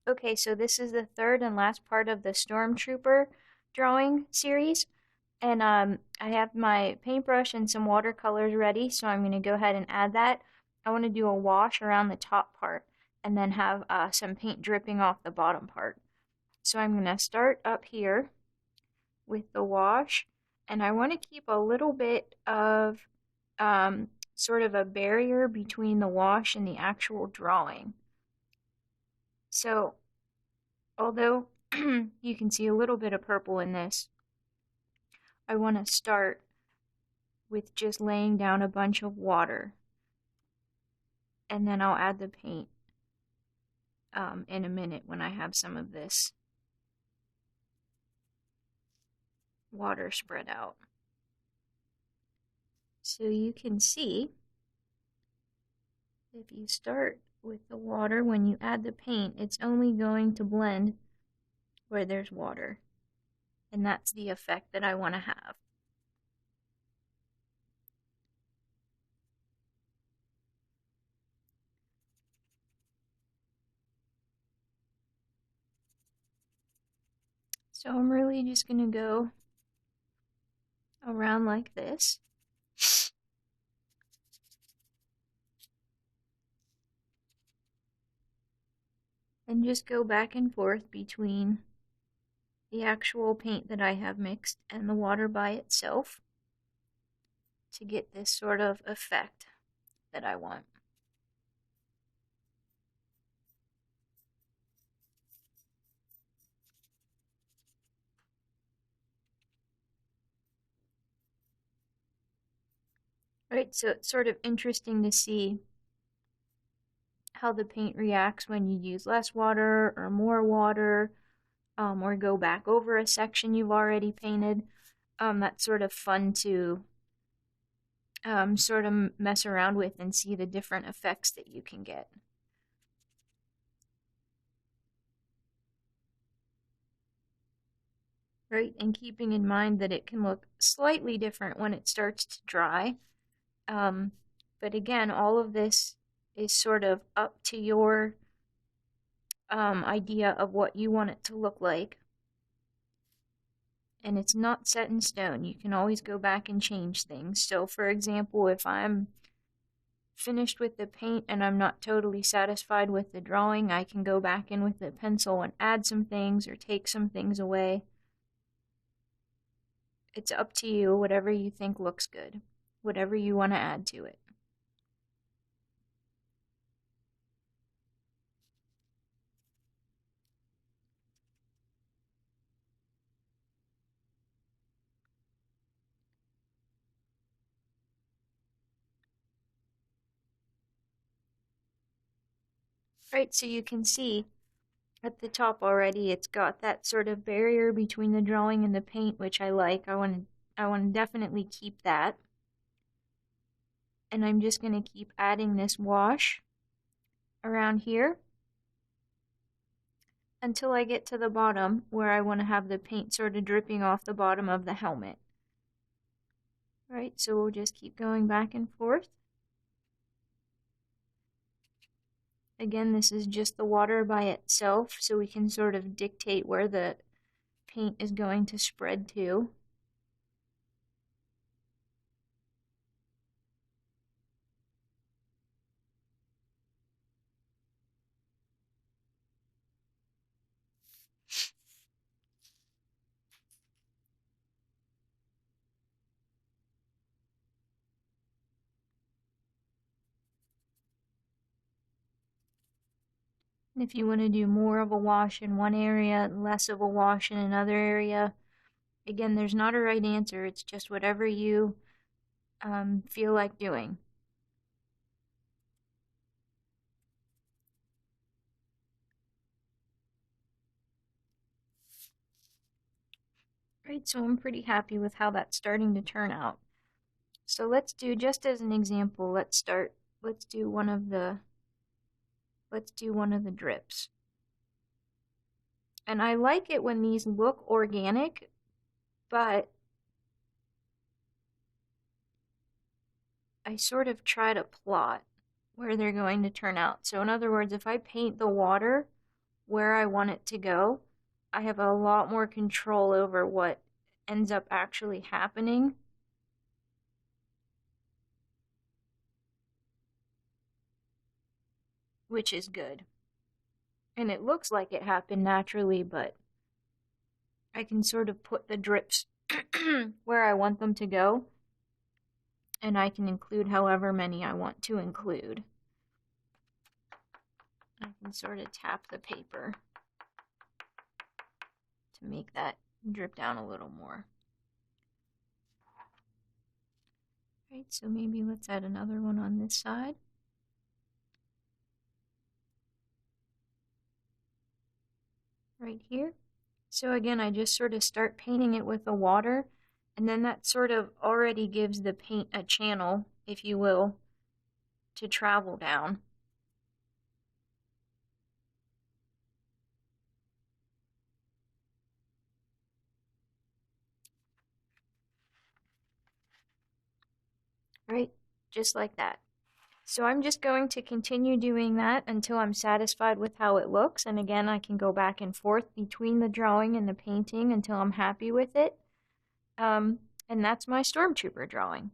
Okay, so this is the third and last part of the Stormtrooper drawing series. And I have my paintbrush and some watercolors ready, so I'm going to go ahead and add that. I want to do a wash around the top part and then have some paint dripping off the bottom part. So I'm going to start up here with the wash, and I want to keep a little bit of sort of a barrier between the wash and the actual drawing. So although you can see a little bit of purple in this, I want to start with just laying down a bunch of water, and then I'll add the paint in a minute when I have some of this water spread out. So you can see, if you start with the water, when you add the paint, it's only going to blend where there's water. And that's the effect that I want to have. So I'm really just going to go around like this. And just go back and forth between the actual paint that I have mixed and the water by itself to get this sort of effect that I want. Right, so it's sort of interesting to see how the paint reacts when you use less water or more water, or go back over a section you've already painted. That's sort of fun to sort of mess around with and see the different effects that you can get. Right, and keeping in mind that it can look slightly different when it starts to dry. But again, all of this is sort of up to your idea of what you want it to look like. And it's not set in stone. You can always go back and change things. So, for example, if I'm finished with the paint and I'm not totally satisfied with the drawing, I can go back in with the pencil and add some things or take some things away. It's up to you, whatever you think looks good, whatever you want to add to it. Right, so you can see at the top already it's got that sort of barrier between the drawing and the paint, which I like. I want to definitely keep that. And I'm just going to keep adding this wash around here until I get to the bottom where I want to have the paint sort of dripping off the bottom of the helmet. Right, so we'll just keep going back and forth. Again, this is just the water by itself, so we can sort of dictate where the paint is going to spread to. And if you want to do more of a wash in one area, less of a wash in another area, again, there's not a right answer. It's just whatever you feel like doing. Right, so I'm pretty happy with how that's starting to turn out. So let's do, just as an example, let's do one of the drips. And I like it when these look organic, but I sort of try to plot where they're going to turn out. So in other words, if I paint the water where I want it to go, I have a lot more control over what ends up actually happening. Which is good. And it looks like it happened naturally, but I can sort of put the drips where I want them to go, and I can include however many I want to include. I can sort of tap the paper to make that drip down a little more. Right, so maybe let's add another one on this side. Right here. So again, I just sort of start painting it with the water, and then that sort of already gives the paint a channel, if you will, to travel down. Right, just like that. So I'm just going to continue doing that until I'm satisfied with how it looks. And again, I can go back and forth between the drawing and the painting until I'm happy with it. And that's my Stormtrooper drawing.